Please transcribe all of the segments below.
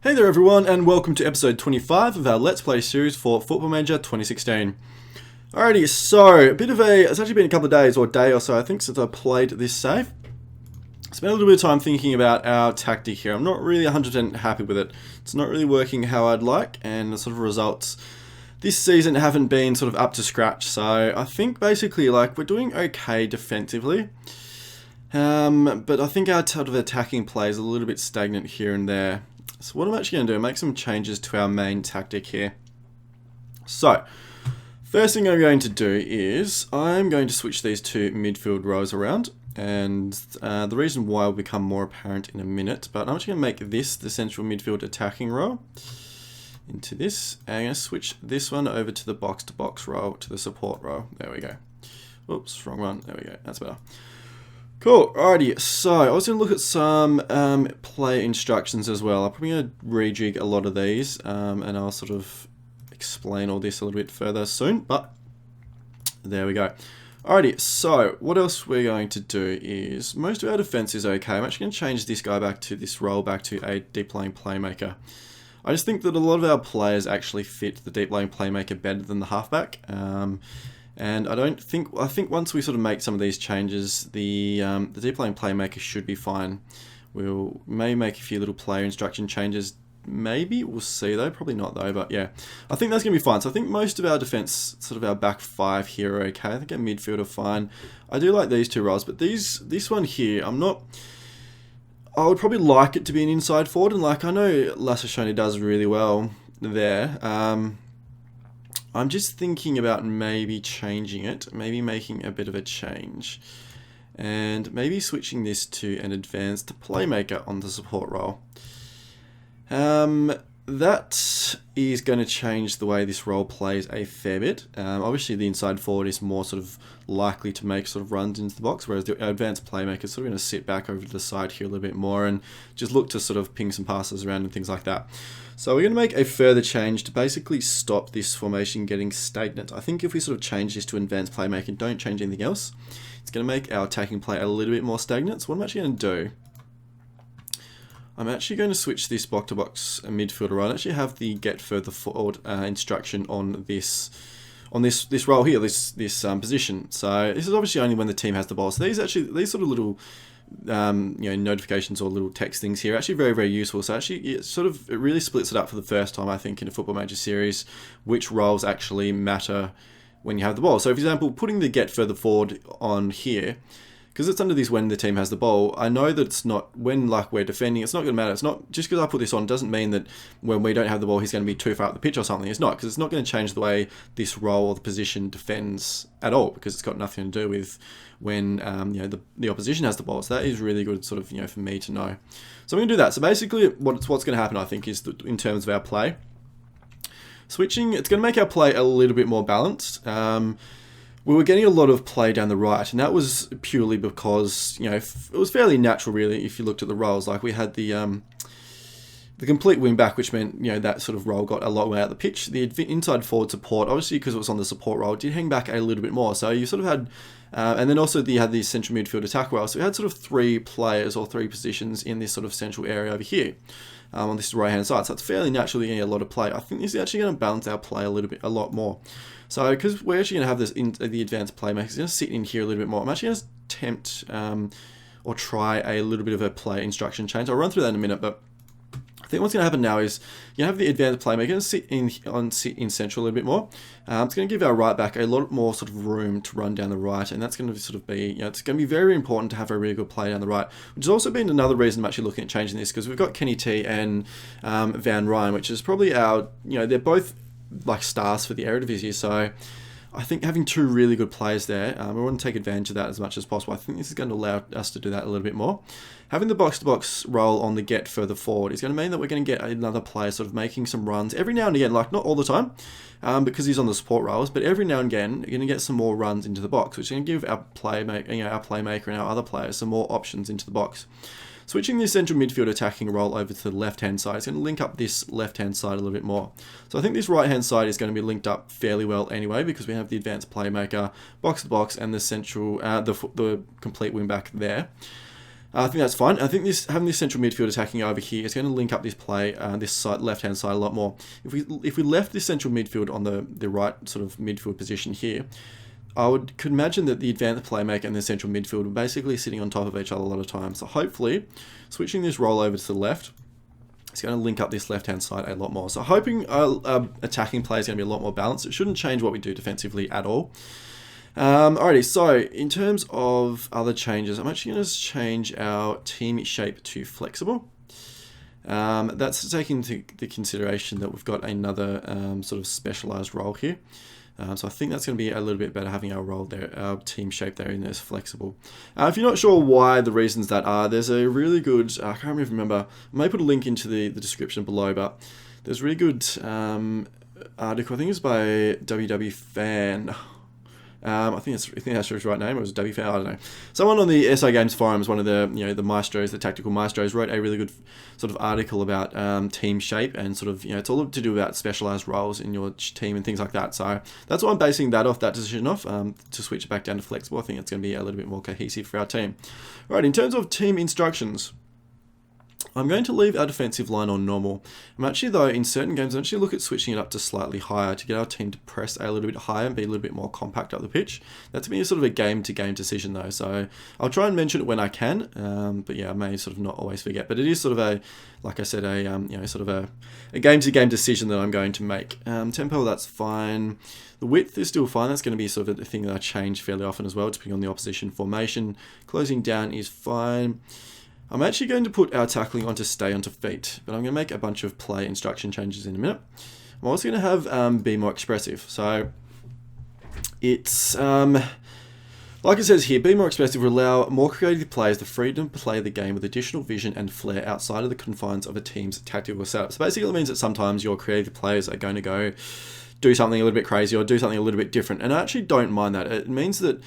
Hey there everyone, and welcome to episode 25 of our Let's Play series for Football Manager 2016. Alrighty, so it's actually been a couple of days, or a day or so I think, since I played this save. Spent a little bit of time thinking about our tactic here. I'm not really 100% happy with it. It's not really working how I'd like, and the sort of results this season haven't been sort of up to scratch. So I think basically we're doing okay defensively. But I think our sort of attacking play is a little bit stagnant here and there. So what I'm actually going to do, make some changes to our main tactic here. So, first thing I'm going to do is, I'm going to switch these two midfield rows around. And the reason why will become more apparent in a minute. But I'm actually going to make this the central midfield attacking row. Into this. And I'm going to switch this one over to the box-to-box row, to the support row. There we go. Oops, wrong one. There we go. That's better. Cool, alrighty, so I was going to look at some play instructions as well. I'm probably going to rejig a lot of these, and I'll sort of explain all this a little bit further soon, but there we go. Alrighty, so what else we're going to do is, most of our defense is okay. I'm actually going to change this guy back to this role, back to a deep lane playmaker. I just think that a lot of our players actually fit the deep lane playmaker better than the halfback. And I think once we sort of make some of these changes, the deep lane playmaker should be fine. We'll maybe make a few little player instruction changes. Maybe, we'll see though. Probably not though, but yeah. I think that's going to be fine. So I think most of our defense, sort of our back five here are okay. I think our midfield are fine. I do like these two roles, but this one here, I would probably like it to be an inside forward, and I know Lassashoni does really well there. I'm just thinking about maybe changing it, maybe making a bit of a change, and maybe switching this to an advanced playmaker on the support role. That is going to change the way this role plays a fair bit. Obviously the inside forward is more sort of likely to make sort of runs into the box, whereas the advanced playmaker is sort of going to sit back over to the side here a little bit more and just look to sort of ping some passes around and things like that. So we're going to make a further change to basically stop this formation getting stagnant. I think if we sort of change this to advanced playmaker and don't change anything else, it's going to make our attacking play a little bit more stagnant. So what I'm actually going to do, I'm actually going to switch this box-to-box midfielder role. I actually have the get further forward instruction on this role here, this position. So this is obviously only when the team has the ball. So these sort of little notifications or little text things here are actually very, very useful. So actually it really splits it up for the first time, I think, in a Football Manager series, which roles actually matter when you have the ball. So for example, putting the get further forward on here, because it's under this when the team has the ball, I know that it's not, when we're defending, it's not going to matter. It's not, just because I put this on doesn't mean that when we don't have the ball he's going to be too far up the pitch or something. It's not, because it's not going to change the way this role or the position defends at all, because it's got nothing to do with when the opposition has the ball. So that is really good sort of, for me to know. So I'm going to do that. So basically what's going to happen, I think, is that in terms of our play, switching, it's going to make our play a little bit more balanced. We were getting a lot of play down the right, and that was purely because, it was fairly natural, really, if you looked at the roles. We had the complete wing back, which meant, that sort of role got a lot way out of the pitch. The inside forward support, obviously, because it was on the support role, did hang back a little bit more. So you sort of had, and then also you had the central midfield attack role. So we had sort of three players or three positions in this sort of central area over here. On this right-hand side. So it's fairly naturally getting a lot of play. I think this is actually going to balance our play a lot more. So because we're actually going to have this in the advanced playmaker, it's going to sit in here a little bit more. I'm actually going to attempt or try a little bit of a play instruction change. I'll run through that in a minute, but I think what's going to happen now is you have the advanced playmaker sit in central a little bit more. It's going to give our right back a lot more sort of room to run down the right, and that's going to sort of be, it's going to be very important to have a really good play down the right, which has also been another reason I'm actually looking at changing this, because we've got Kenny T and Van Ryan, which is probably our, they're both stars for the Eredivisie, so I think having two really good players there, we want to take advantage of that as much as possible. I think this is going to allow us to do that a little bit more. Having the box-to-box role on the get further forward is going to mean that we're going to get another player sort of making some runs every now and again, not all the time, because he's on the support roles, but every now and again, you're going to get some more runs into the box, which is going to give our playmaker and our other players some more options into the box. Switching the central midfield attacking role over to the left-hand side is going to link up this left-hand side a little bit more. So I think this right-hand side is going to be linked up fairly well anyway, because we have the advanced playmaker, box-to-box, and the central, the complete wing-back there. I think that's fine. I think having this central midfield attacking over here is going to link up this play, this side, left-hand side a lot more. If we left this central midfield on the right sort of midfield position here, could imagine that the advanced playmaker and the central midfield are basically sitting on top of each other a lot of times. So hopefully, switching this role over to the left, it's going to link up this left-hand side a lot more. So hoping attacking play is going to be a lot more balanced. It shouldn't change what we do defensively at all. Alrighty, so in terms of other changes, I'm actually going to change our team shape to flexible. That's taking into the consideration that we've got another sort of specialized role here. So I think that's going to be a little bit better having our role there, our team shape there in this flexible. If you're not sure why the reasons that are, there's a really good, I can't even remember, I may put a link into the description below, but there's a really good article, I think it's by WW Fan. I think that's his right name. It was W Fan. I don't know. Someone on the SI Games forums, one of the the maestros, the tactical maestros, wrote a really good sort of article about team shape and sort of it's all to do about specialized roles in your team and things like that. So that's why I'm basing that decision off to switch it back down to flexible. I think it's going to be a little bit more cohesive for our team. Right, in terms of team instructions, I'm going to leave our defensive line on normal. I'm actually, though, in certain games, I'm actually look at switching it up to slightly higher to get our team to press a little bit higher and be a little bit more compact up the pitch. That's me sort of a game-to-game decision, though. So I'll try and mention it when I can. But yeah, I may sort of not always forget. But it is sort of a, like I said, sort of a game-to-game decision that I'm going to make. Tempo, that's fine. The width is still fine. That's going to be sort of a thing that I change fairly often as well, depending on the opposition formation. Closing down is fine. I'm actually going to put our tackling onto stay onto feet, but I'm going to make a bunch of play instruction changes in a minute. I'm also going to have be more expressive. So it's, like it says here, be more expressive will allow more creative players the freedom to play the game with additional vision and flair outside of the confines of a team's tactical setup. So basically it means that sometimes your creative players are going to go do something a little bit crazy or do something a little bit different. And I actually don't mind that. It means that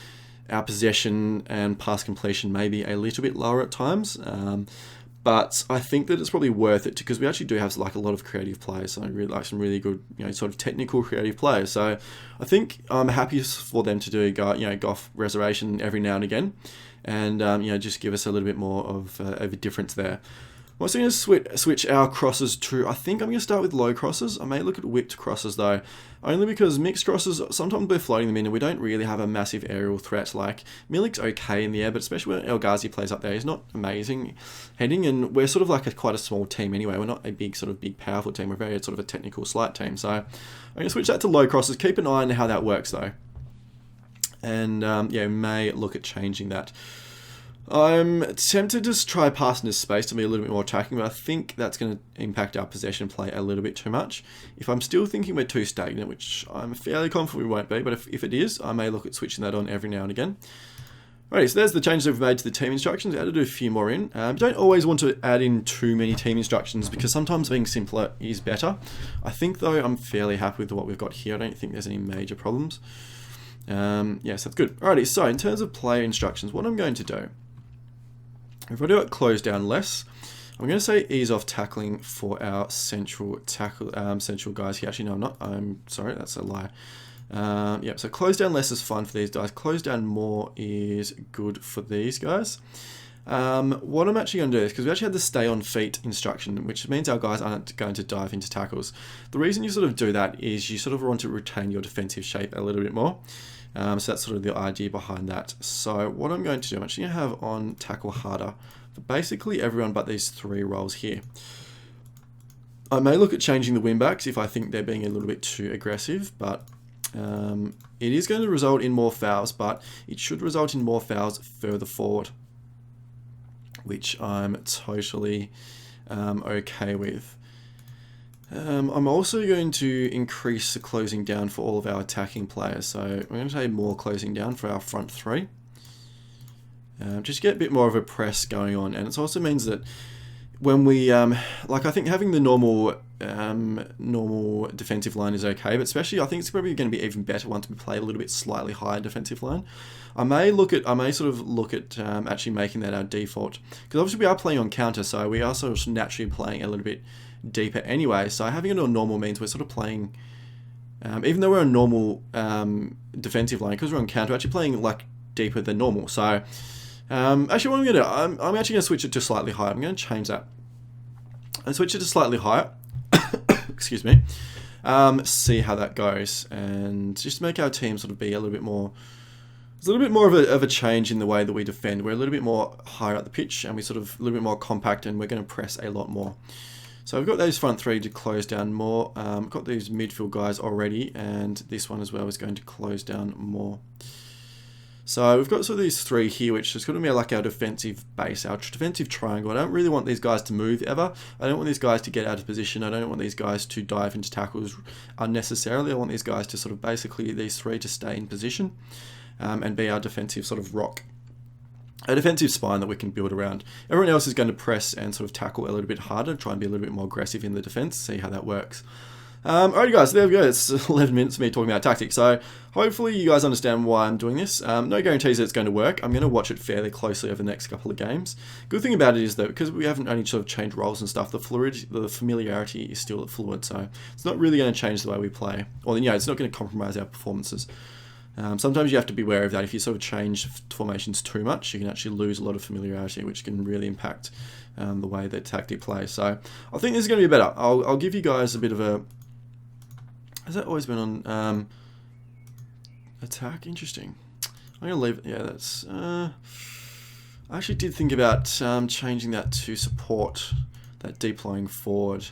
our possession and pass completion may be a little bit lower at times, but I think that it's probably worth it because we actually do have like a lot of creative players. So I really like some really good, sort of technical creative players. So I think I'm happy for them to do Goff reservation every now and again, and just give us a little bit more of a difference there. I'm also going to switch our crosses to, I think I'm going to start with low crosses. I may look at whipped crosses though, only because mixed crosses, sometimes we're floating them in and we don't really have a massive aerial threat. Like, Milik's okay in the air, but especially when El Ghazi plays up there, he's not amazing heading, and we're sort of like quite a small team anyway. We're not a big powerful team. We're very sort of a technical slight team. So I'm going to switch that to low crosses. Keep an eye on how that works though. And may look at changing that. I'm tempted to try passing this space to be a little bit more attacking, but I think that's going to impact our possession play a little bit too much. If I'm still thinking we're too stagnant, which I'm fairly confident we won't be, but if it is, I may look at switching that on every now and again. Alright, so there's the changes we've made to the team instructions. I had to do a few more in. You don't always want to add in too many team instructions because sometimes being simpler is better. I think, though, I'm fairly happy with what we've got here. I don't think there's any major problems. Yes, that's good. Alrighty, so in terms of player instructions, what I'm going to do, if I do it close down less, I'm going to say ease off tackling for our central guys here. Actually, no, I'm not. I'm sorry, that's a lie. So close down less is fine for these guys. Close down more is good for these guys. What I'm actually going to do is, because we actually had the stay on feet instruction, which means our guys aren't going to dive into tackles. The reason you sort of do that is you sort of want to retain your defensive shape a little bit more. So that's sort of the idea behind that. So what I'm going to do, I'm actually going to have on tackle harder for basically everyone but these three roles here. I may look at changing the wing backs if I think they're being a little bit too aggressive, but it is going to result in more fouls, but it should result in more fouls further forward, which I'm totally okay with. I'm also going to increase the closing down for all of our attacking players. So we're going to take more closing down for our front three. Just get a bit more of a press going on. And it also means that when we, I think having the normal defensive line is okay, but especially I think it's probably going to be even better once we play a little bit slightly higher defensive line. I may sort of look at actually making that our default, because obviously we are playing on counter, so we are sort of naturally playing a little bit deeper anyway. So having it on normal means we're sort of playing, even though we're on normal defensive line, because we're on counter, we're actually playing like deeper than normal. So Actually, what I'm going to do, I'm actually going to switch it to slightly higher. I'm going to change that and switch it to slightly higher. Excuse me. See how that goes, and just make our team sort of be a little bit more. There's a little bit more of a change in the way that we defend. We're a little bit more higher up the pitch, and we're sort of a little bit more compact, and we're going to press a lot more. So we've got those front three to close down more. We've got these midfield guys already, and this one as well is going to close down more. So we've got sort of these three here, which is going to be like our defensive base, our defensive triangle. I don't really want these guys to move ever. I don't want these guys to get out of position. I don't want these guys to dive into tackles unnecessarily. I want these guys to sort of basically, these three to stay in position and be our defensive sort of rock. A defensive spine that we can build around. Everyone else is going to press and sort of tackle a little bit harder, try and be a little bit more aggressive in the defense, see how that works. Alright guys, so there we go. It's 11 minutes of me talking about tactics. So hopefully you guys understand why I'm doing this. No guarantees that it's going to work. I'm going to watch it fairly closely over the next couple of games. Good thing about it is that because we haven't only sort of changed roles and stuff, the familiarity is still fluid. So it's not really going to change the way we play. Or it's not going to compromise our performances. Sometimes you have to be aware of that. If you sort of change formations too much, you can actually lose a lot of familiarity, which can really impact the way that tactic plays. So I think this is going to be better. I'll give you guys a bit of a... Has that always been on attack? Interesting. I'm going to leave it. Yeah, that's... I actually did think about changing that to support, that deep lying forward.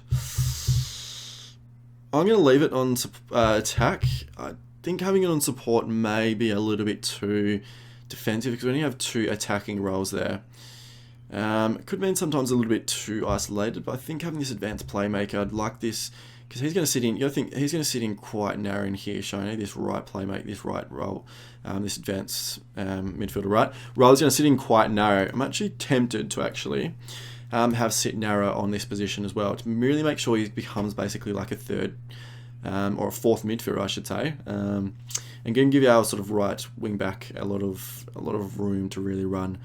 I'm going to leave it on attack. I think having it on support may be a little bit too defensive because we only have two attacking roles there. It could mean sometimes a little bit too isolated, but I think having this advanced playmaker, I'd like this because he's going to sit in. I think he's going to sit in quite narrow in here, showing this right playmaker, this right role, this advanced midfielder right role is going to sit in quite narrow. I'm actually tempted to actually have sit narrow on this position as well to really make sure he becomes basically like a third. Or a fourth midfielder, I should say, and going to give our sort of right wing back a lot of room to really run.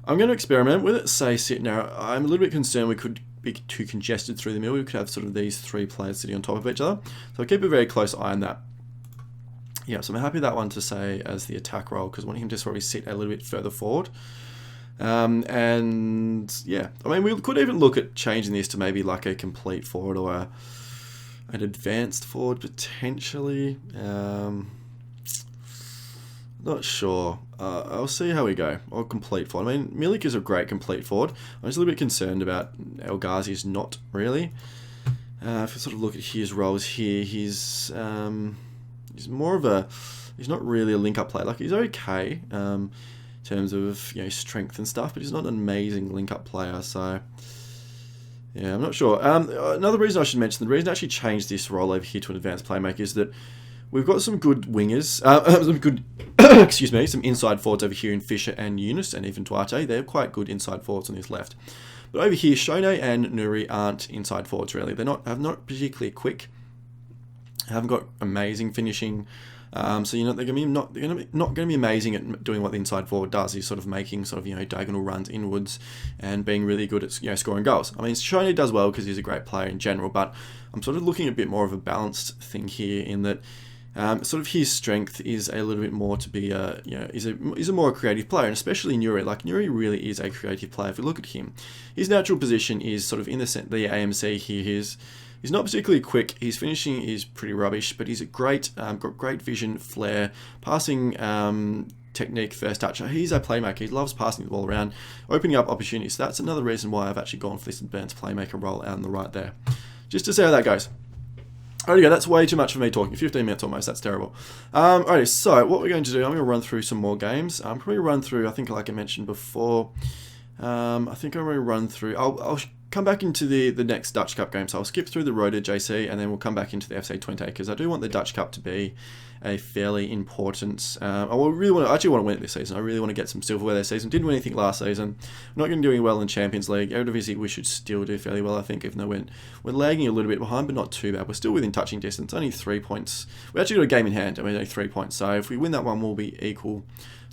I'm going to experiment with it. Say sit narrow. I'm a little bit concerned we could be too congested through the middle. We could have sort of these three players sitting on top of each other. So I'll keep a very close eye on that. Yeah, so I'm happy with that one to say as the attack role because I want him to sort of sit a little bit further forward. And yeah, I mean we could even look at changing this to maybe like a complete forward or an advanced forward potentially. Not sure. I'll see how we go. Or complete forward. I mean, Milik is a great complete forward. I'm just a little bit concerned about El Ghazi's not really. If you sort of look at his roles here, he's more of a... He's not really a link-up player. Like, he's okay in terms of strength and stuff, but he's not an amazing link-up player, so... Yeah, I'm not sure. Another reason I should mention, the reason I actually changed this role over here to an advanced playmaker is that we've got some good wingers, some good, excuse me, some inside forwards over here in Fisher and Yunus and even Duarte. They're quite good inside forwards on this left. But over here, Shone and Nuri aren't inside forwards really. They're not particularly quick. Haven't got amazing finishing. So they're not going to be amazing at doing what the inside forward does. He's sort of making sort of diagonal runs inwards and being really good at scoring goals. I mean, Shoney does well because he's a great player in general, but I'm sort of looking at a bit more of a balanced thing here in that sort of his strength is a little bit more to be he's a more creative player, and especially Nuri. Like Nuri really is a creative player. If you look at him, his natural position is sort of in the AMC here. He's not particularly quick. His finishing is pretty rubbish, but he's got great vision, flair, passing technique, first touch. He's a playmaker. He loves passing the ball around, opening up opportunities. So that's another reason why I've actually gone for this advanced playmaker role out on the right there. Just to see how that goes. Alrighty, that's way too much for me talking. 15 minutes almost, that's terrible. Alrighty, so what we're going to do, I'm going to run through some more games. Probably run through, I think like I mentioned before, I think I'm going to run through, I'll come back into the next Dutch Cup game. So I'll skip through the Roda JC and then we'll come back into the FC 20 because I do want the Dutch Cup to be a fairly important... I actually want to win it this season. I really want to get some silverware this season. Didn't win anything last season. I'm not going to do well in Champions League. Eredivisie we should still do fairly well, I think, even though we're lagging a little bit behind, but not too bad. We're still within touching distance. Only 3 points. We actually got a game in hand and we're only 3 points. So if we win that one, we'll be equal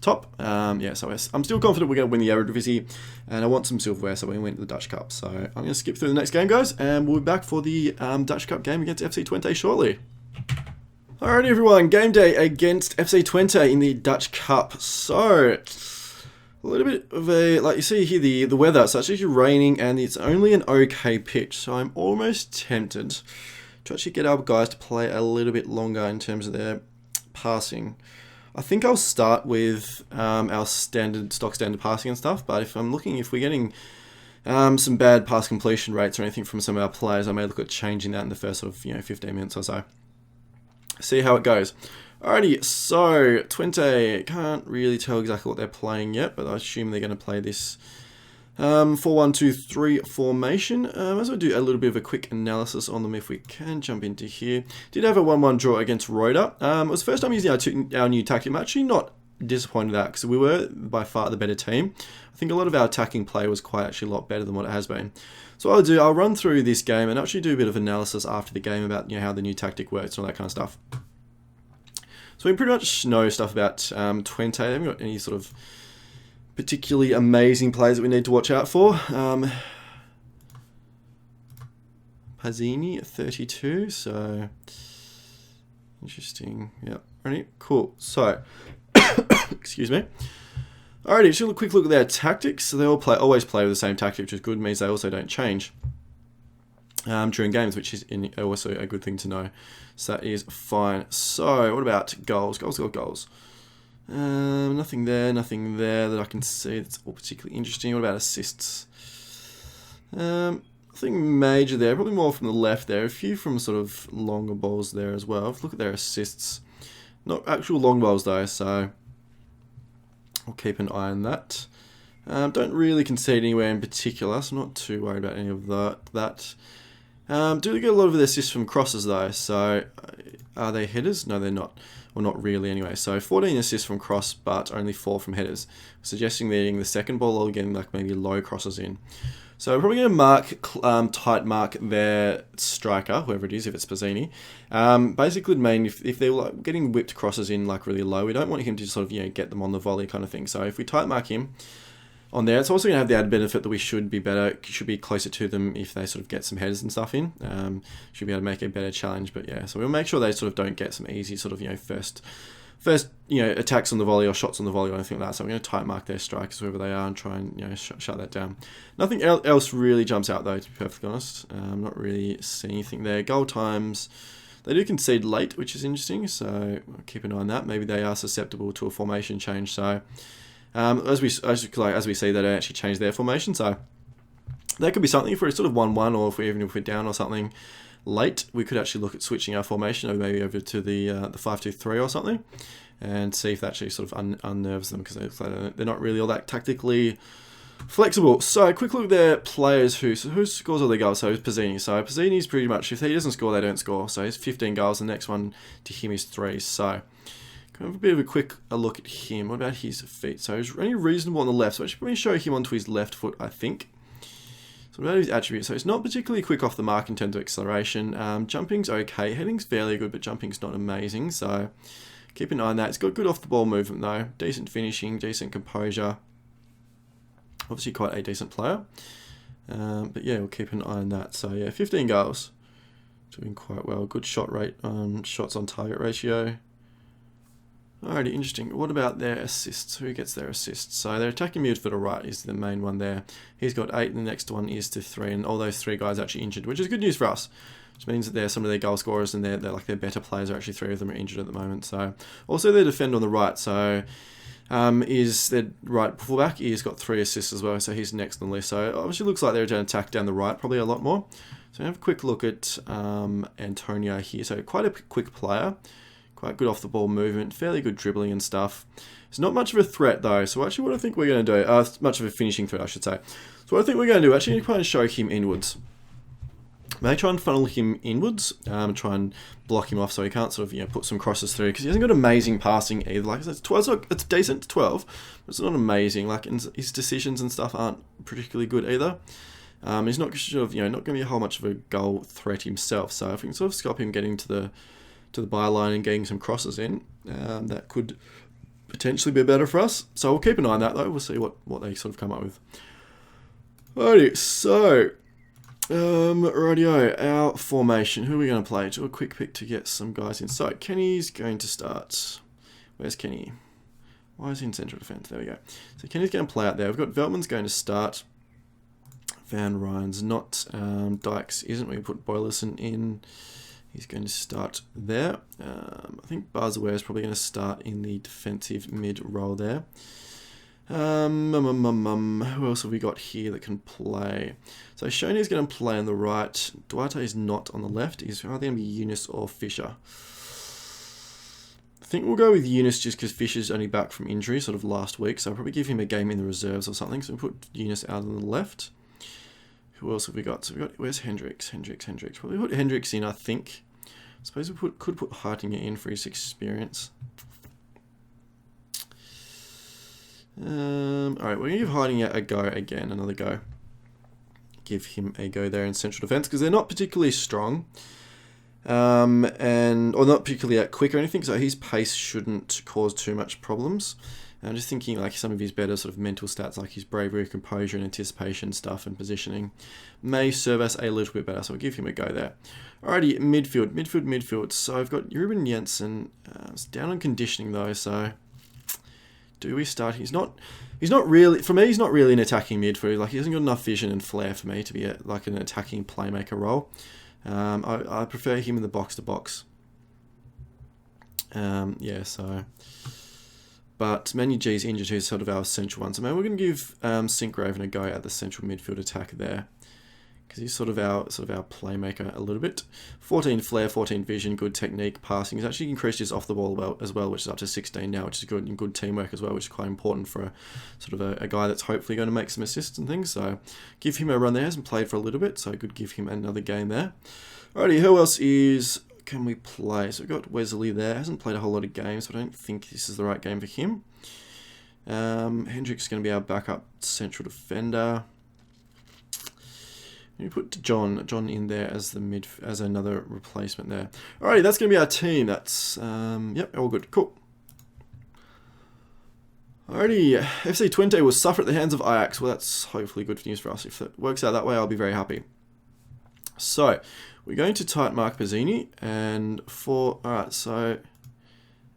top. So I'm still confident we're going to win the Eredivisie, and I want some silverware, so we went to the Dutch Cup. So I'm going to skip through the next game, guys, and we'll be back for the Dutch Cup game against FC 20 shortly. Alrighty, everyone, game day against FC 20 in the Dutch Cup. So A little bit of a, like you see here, the weather, it's actually raining and it's only an okay pitch, so I'm almost tempted to actually get our guys to play a little bit longer in terms of their passing. I think I'll start with our stock standard passing and stuff, but if we're getting some bad pass completion rates or anything from some of our players, I may look at changing that in the first sort of 15 minutes or so. See how it goes. Alrighty, so Twente, can't really tell exactly what they're playing yet, but I assume they're going to play this 4-1-2-3 formation. As I do a little bit of a quick analysis on them if we can jump into here. Did have a 1-1 draw against Roda. It was the first time using our new tactic. I'm actually not disappointed at that because we were by far the better team. I think a lot of our attacking play was quite actually a lot better than what it has been. So what I'll do, I'll run through this game and actually do a bit of analysis after the game about how the new tactic works and all that kind of stuff. So we pretty much know stuff about Twente. They haven't got any sort of particularly amazing plays that we need to watch out for. Pazzini at 32, so interesting. Yep, ready? Cool. So, excuse me. Alrighty, just a quick look at their tactics. So they always play with the same tactic, which is good. It means they also don't change during games, which is also a good thing to know. So that is fine. So what about goals? Goals. Nothing there that I can see that's all particularly interesting. What about assists? Nothing major there. Probably more from the left there. A few from sort of longer balls there as well. Look at their assists. Not actual long balls though, so I'll keep an eye on that. Don't really concede anywhere in particular, so I'm not too worried about any of that. Do they get a lot of their assists from crosses though? So are they headers? No, they're not. Well, not really anyway. So 14 assists from cross, but only 4 from headers. Suggesting they're getting the second ball or getting like maybe low crosses in. So we're probably going to tight mark their striker, whoever it is, if it's Pazzini. Basically, if they're like getting whipped crosses in like really low, we don't want him to sort of get them on the volley kind of thing. So if we tight mark him on there, it's also going to have the added benefit that we should be closer to them if they sort of get some headers and stuff in. Should be able to make a better challenge, but yeah. So we'll make sure they sort of don't get some easy sort of first attacks on the volley or shots on the volley or anything like that. So we're going to tight mark their strikers wherever they are and try and shut that down. Nothing else really jumps out though, to be perfectly honest. I'm not really seeing anything there. Goal times, they do concede late, which is interesting. So we'll keep an eye on that. Maybe they are susceptible to a formation change. So as we see, they don't actually change their formation. So that could be something if we're sort of 1-1 or if we're down or something late, we could actually look at switching our formation or maybe over to the 5-2-3 or something and see if that actually sort of unnerves them because they're not really all that tactically flexible. So a quick look at their players who scores all their goals. So it's Pazzini. So Pazzini's pretty much, if he doesn't score, they don't score. So he's 15 goals. The next one to him is 3. So kind of a bit of a quick look at him. What about his feet? So he's only reasonable on the left. So I should probably show him onto his left foot, I think. So what about his attributes? So it's not particularly quick off the mark in terms of acceleration. Jumping's okay. Heading's fairly good, but jumping's not amazing. So keep an eye on that. It's got good off the ball movement though. Decent finishing, decent composure. Obviously quite a decent player. But yeah, we'll keep an eye on that. So yeah, 15 goals. Doing quite well. Good shot rate, shots on target ratio. Alrighty, interesting. What about their assists? Who gets their assists? So their attacking midfielder right is the main one there. He's got 8 and the next one is to 3. And all those 3 guys are actually injured, which is good news for us. Which means that they're some of their goal scorers and they're like their better players are actually 3 of them are injured at the moment. So also their defender on the right. So is their right fullback. He's got 3 assists as well. So he's next on the list. So obviously looks like they're going to attack down the right probably a lot more. So have a quick look at Antonio here. So quite a quick player. Quite good off the ball movement, fairly good dribbling and stuff. It's not much of a threat though, so actually what I think we're going to do, much of a finishing threat I should say. So what I think we're going to do, actually try and show him inwards. May try and funnel him inwards, try and block him off so he can't sort of put some crosses through, because he hasn't got amazing passing either. Like it's decent, 12, but it's not amazing. Like his decisions and stuff aren't particularly good either. He's not sort of not going to be a whole much of a goal threat himself. So if we can sort of stop him getting to the byline and getting some crosses in, that could potentially be better for us. So we'll keep an eye on that though. We'll see what they sort of come up with. Alrighty, so rightio, our formation. Who are we going to play? Do a quick pick to get some guys in. So Kenny's going to start. Where's Kenny? Why is he in central defence? There we go. So Kenny's going to play out there. We've got Veltman's going to start. Van Ryn's not. Dykes isn't. We put Boylerson in. He's going to start there. I think Barzaware is probably going to start in the defensive mid role there. Who else have we got here that can play? So Shoney is going to play on the right. Duarte is not on the left. He's either going to be Eunice or Fisher. I think we'll go with Eunice just because Fisher's only back from injury sort of last week. So I'll probably give him a game in the reserves or something. So we'll put Eunice out on the left. Who else have we got? So we got, where's Hendricks? Probably put Hendricks in, I think. I suppose we could put Hartinger in for his experience. Alright, we're going to give Hartinger a go again, another go. Give him a go there in central defence, because they're not particularly strong. Or not particularly quick or anything, so his pace shouldn't cause too much problems. I'm just thinking like some of his better sort of mental stats, like his bravery, composure, and anticipation stuff and positioning, may serve us a little bit better. So we'll give him a go there. Alrighty, midfield. So I've got Ruben Jensen. It's down on conditioning though. So do we start? He's not really, for me, he's not really an attacking midfield. Like he hasn't got enough vision and flair for me to be like an attacking playmaker role. I prefer him in the box to box. Yeah, so. But Manu G's injured, who's sort of our central one. So maybe we're going to give Sincraven a go at the central midfield attack there, because he's sort of our playmaker a little bit. 14 flair, 14 vision, good technique, passing. He's actually increased his off the ball as well, which is up to 16 now, which is good, and good teamwork as well, which is quite important for a guy that's hopefully going to make some assists and things. So give him a run there. Hasn't played for a little bit, so I could give him another game there. Alrighty, who else can we play? So we've got Wesley there. Hasn't played a whole lot of games, so I don't think this is the right game for him. Hendricks is going to be our backup central defender. We put John in there as as another replacement there. Alrighty, that's going to be our team. That's yep, all good, cool. Alrighty, FC Twente will suffer at the hands of Ajax. Well, that's hopefully good news for us. If it works out that way, I'll be very happy. So we're going to type Mark Pizzini, and alright, so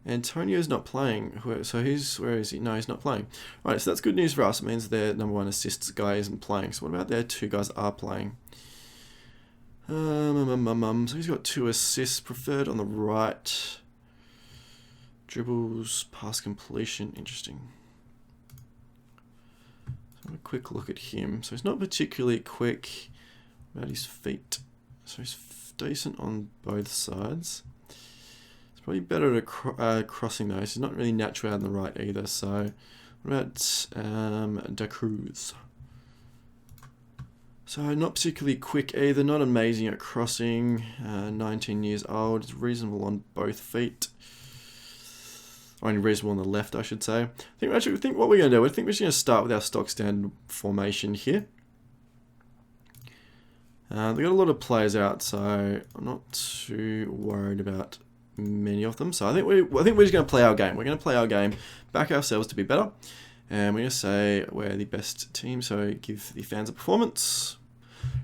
Antonio's not playing. So where is he? No, he's not playing. Alright, so that's good news for us. It means their number one assists guy isn't playing. So what about their two guys are playing? So he's got 2 assists, preferred on the right. Dribbles, pass completion, interesting. So a quick look at him. So he's not particularly quick. What about his feet? So he's decent on both sides. It's probably better at crossing though. He's not really natural out on the right either. So what about Da Cruz? So not particularly quick either. Not amazing at crossing. 19 years old. It's reasonable on both feet. Only reasonable on the left, I should say. I think what we're going to do, I think we're just going to start with our stock standard formation here. They've got a lot of players out, so I'm not too worried about many of them. So I think we're just going to play our game. We're going to play our game, back ourselves to be better, and we're going to say we're the best team. So give the fans a performance.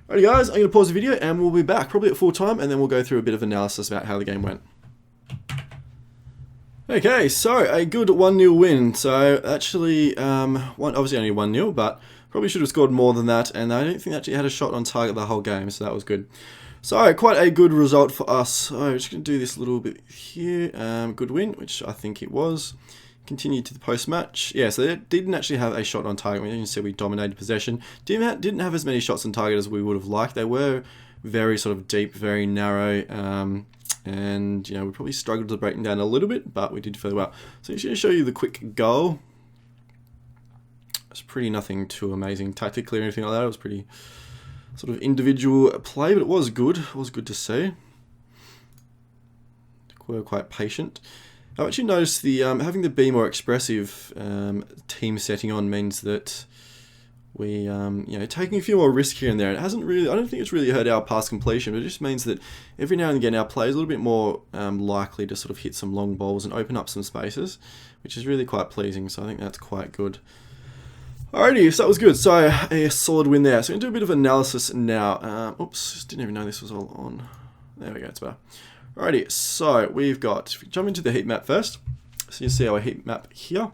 Alrighty, guys, I'm going to pause the video, and we'll be back probably at full time, and then we'll go through a bit of analysis about how the game went. Okay, so a good 1-0 win. So actually, obviously only 1-0, but probably should have scored more than that, and I don't think they actually had a shot on target the whole game, so that was good. So, quite a good result for us. So, I'm just going to do this a little bit here. Good win, which I think it was. Continue to the post-match. Yeah, so they didn't actually have a shot on target. We didn't say we dominated possession. Didn't have as many shots on target as we would have liked. They were very sort of deep, very narrow, and, you know, we probably struggled to break them down a little bit, but we did fairly well. So, I'm just going to show you the quick goal. It's pretty nothing too amazing tactically or anything like that. It was pretty sort of individual play, but it was good. It was good to see. We were quite patient. I've actually noticed the having the be more expressive team setting on means that we taking a few more risks here and there. It hasn't really. I don't think it's really hurt our pass completion, but it just means that every now and again our play is a little bit more likely to sort of hit some long balls and open up some spaces, which is really quite pleasing. So I think that's quite good. Alrighty, so that was good. So a solid win there. So we're going to do a bit of analysis now. Oops, didn't even know this was all on. There we go, it's better. Alrighty, so we've got, if we jump into the heat map first. So you see our heat map here.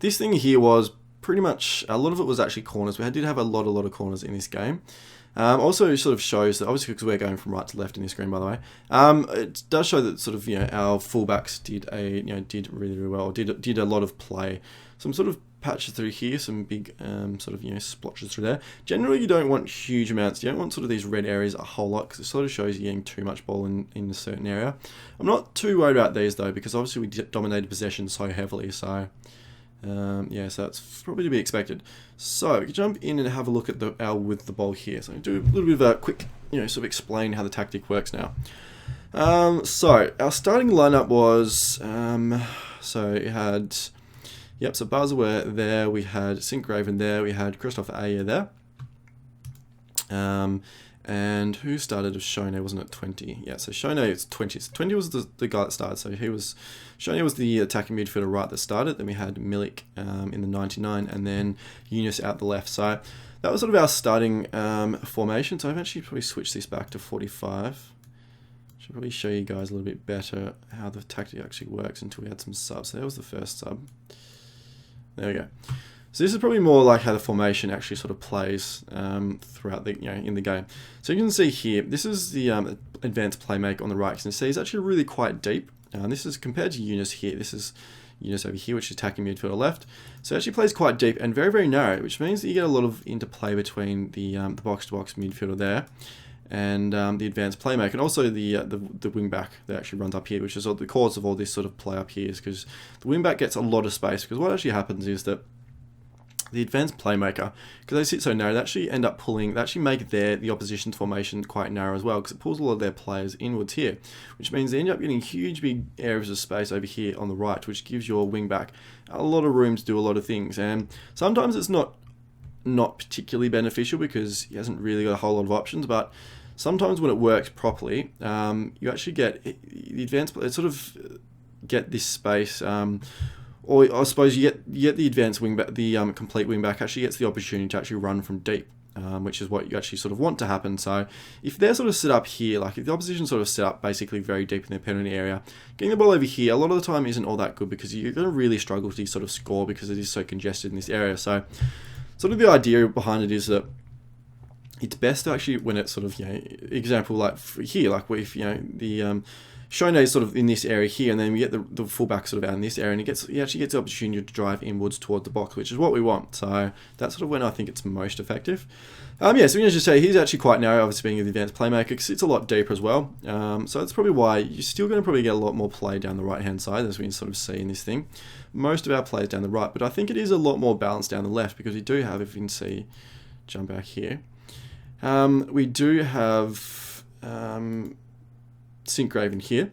this thing here was pretty much, a lot of it was actually corners. We did have a lot of corners in this game. Also, it sort of shows that, obviously, because we're going from right to left in this screen, by the way, it does show that sort of, our fullbacks did really well, did a lot of play. Some sort of patches through here, some big sort of, splotches through there. Generally, you don't want huge amounts. You don't want sort of these red areas a whole lot, because it sort of shows you getting too much ball in a certain area. I'm not too worried about these, though, because obviously we dominated possession so heavily, so... so that's probably to be expected. So we can jump in and have a look at our with the ball here. So I'm going to do a little bit of a quick, sort of explain how the tactic works now. So our starting lineup was, so it had, so Barzaware there, we had St. Graven there, we had Christopher Ayer there. And who started as Shone? Wasn't it 20? Yeah, so Shone is 20. So 20 was the guy that started. So Shone was the attacking midfielder right that started. Then we had Milik in the 99, and then Eunice out the left. So that was sort of our starting formation. So I've actually probably switched this back to 45. Should probably show you guys a little bit better how the tactic actually works until we had some subs. So that was the first sub. There we go. So this is probably more like how the formation actually sort of plays throughout the in the game. So you can see here, this is the advanced playmaker on the right. You can see it's actually really quite deep. This is compared to Eunice here. This is Eunice over here, which is attacking midfielder left. So it actually plays quite deep and very, very narrow, which means that you get a lot of interplay between the box-to-box midfielder there and the advanced playmaker, and also the wing back that actually runs up here, which is the cause of all this sort of play up here, is because the wing back gets a lot of space. Because what actually happens is that the advanced playmaker, because they sit so narrow, they actually end up pulling, they actually make the opposition's formation quite narrow as well, because it pulls a lot of their players inwards here, which means they end up getting huge big areas of space over here on the right, which gives your wing back a lot of room to do a lot of things. And sometimes it's not particularly beneficial because he hasn't really got a whole lot of options, but sometimes when it works properly, you actually get the advanced, sort of get this space, or I suppose you get the advanced wingback, the complete wingback actually gets the opportunity to actually run from deep, which is what you actually sort of want to happen. So if they're sort of set up here, like if the opposition sort of set up basically very deep in their penalty area, getting the ball over here a lot of the time isn't all that good, because you're going to really struggle to sort of score because it is so congested in this area. So sort of the idea behind it is that it's best to actually, when it's sort of, example like here, like if, the Shone is sort of in this area here, and then we get the fullback sort of out in this area, and he actually gets the opportunity to drive inwards towards the box, which is what we want. So that's sort of when I think it's most effective. So we can just say he's actually quite narrow, obviously being an advanced playmaker, because it's a lot deeper as well. So that's probably why you're still going to probably get a lot more play down the right-hand side, as we can sort of see in this thing. Most of our play is down the right, but I think it is a lot more balanced down the left, because we do have, if you can see, jump back here, we do have St. Graven here,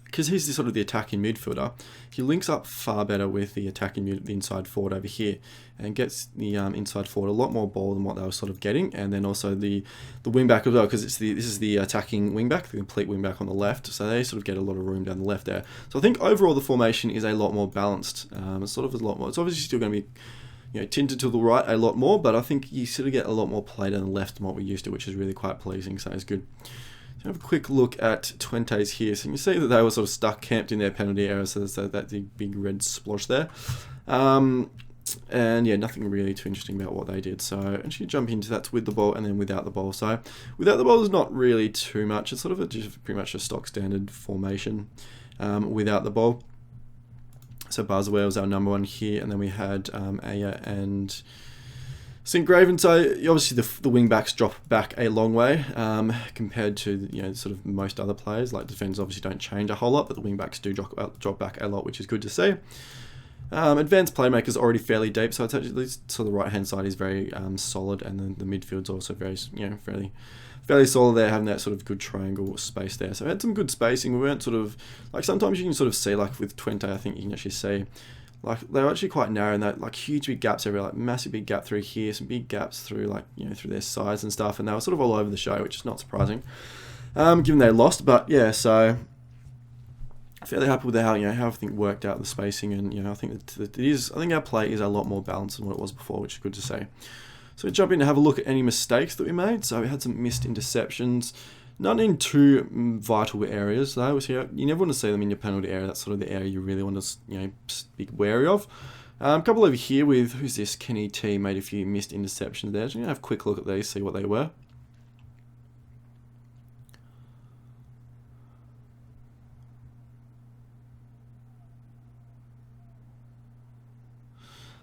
because he's the sort of the attacking midfielder. He links up far better with the attacking the inside forward over here, and gets the inside forward a lot more ball than what they were sort of getting, and then also the wing back as well, because this is the attacking wing back, the complete wing back on the left, so they sort of get a lot of room down the left there. So I think overall the formation is a lot more balanced. It's sort of a lot more. It's obviously still going to be tinted to the right a lot more, but I think you sort of get a lot more play down the left than what we used to, which is really quite pleasing, so it's good. So have a quick look at Twente's here. So you can see that they were sort of stuck, camped in their penalty area, so there's that big red splosh there. And yeah, nothing really too interesting about what they did. So actually jump into that with the ball and then without the ball. So without the ball is not really too much. It's sort of just pretty much a stock standard formation without the ball. So Barzaware was our number one here, and then we had Aya and St. Graven. So obviously the wing backs drop back a long way compared to sort of most other players. Like defenders obviously don't change a whole lot, but the wing backs do drop back a lot, which is good to see. Advanced playmakers already fairly deep, so it's actually so the right hand side is very solid, and then the midfield's also very fairly solid there, having that sort of good triangle space there. So we had some good spacing. We weren't sort of, like sometimes you can sort of see, like with Twente, I think you can actually see, like they were actually quite narrow, and that like huge big gaps everywhere, like massive big gap through here, some big gaps through like through their sides and stuff, and they were sort of all over the show, which is not surprising, given they lost. But yeah, so fairly happy with how everything worked out, the spacing, and I think that I think our play is a lot more balanced than what it was before, which is good to see. So we jump in to have a look at any mistakes that we made. So we had some missed interceptions. Not in too vital areas though. So you never want to see them in your penalty area. That's sort of the area you really want to be wary of. A couple over here with, who's this? Kenny T made a few missed interceptions there. Just going to have a quick look at these, see what they were.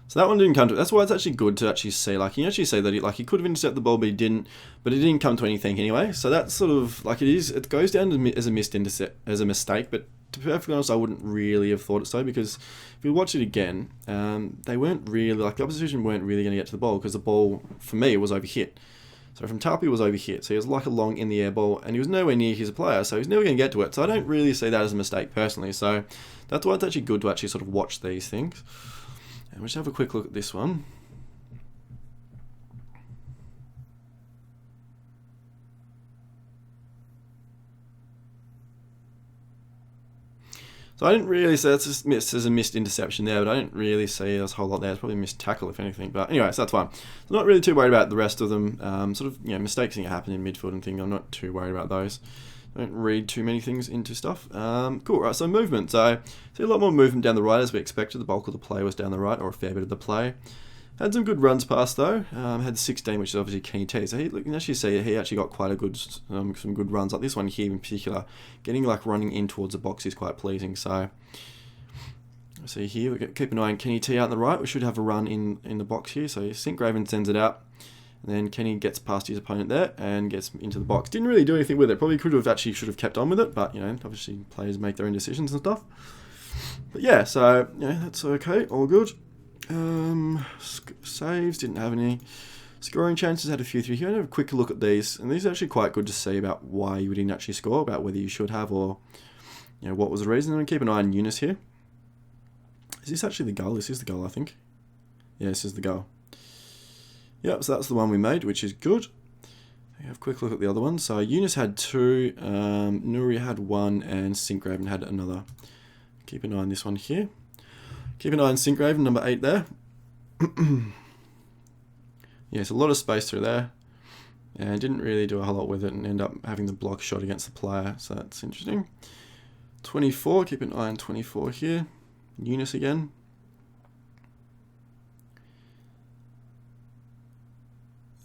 So that one didn't come to. That's why it's actually good to actually see. Like, you actually say that he could have intercepted the ball, but he didn't. But it didn't come to anything anyway. So that's sort of like it goes down as a missed intercept, as a mistake. But to be perfectly honest, I wouldn't really have thought it so, because if you watch it again, they weren't really, like, the opposition weren't really going to get to the ball, because the ball for me was overhit. So from Tarpey was overhit. So he was like a long in the air ball, and he was nowhere near his player, so he's never going to get to it. So I don't really see that as a mistake personally. So that's why it's actually good to actually sort of watch these things. And we'll just have a quick look at this one. So I didn't really say that's just missed as a missed interception there, but I didn't really see there's a whole lot there. It's probably a missed tackle, if anything. But anyway, so that's fine. I'm not really too worried about the rest of them. Sort of, mistakes that happen in midfield and things. I'm not too worried about those. I don't read too many things into stuff. Cool, right, so movement. So see a lot more movement down the right as we expected. The bulk of the play was down the right, or a fair bit of the play. Had some good runs past though. Had 16, which is obviously Kenny T. So you can actually see he actually got quite a good, some good runs. Like this one here in particular, getting like running in towards the box is quite pleasing. So see here, keep an eye on Kenny T out on the right. We should have a run in the box here. So Sinkgraven sends it out. And then Kenny gets past his opponent there and gets into the box. Didn't really do anything with it. Probably should have kept on with it. But, obviously players make their own decisions and stuff. But yeah, so, that's okay. All good. Saves, didn't have any. Scoring chances, had a few through here. I'm going to have a quick look at these. And these are actually quite good to see about why you didn't actually score, about whether you should have, or, what was the reason. And keep an eye on Eunice here. Is this actually the goal? This is the goal, I think. Yeah, this is the goal. Yep, so that's the one we made, which is good. Have a quick look at the other one. So Eunice had 2, Nuri had 1, and Sinkgraven had another. Keep an eye on this one here. Keep an eye on Sinkgraven, number 8 there. Yes, a lot of space through there. And didn't really do a whole lot with it and end up having the block shot against the player. So that's interesting. 24, keep an eye on 24 here. Eunice again.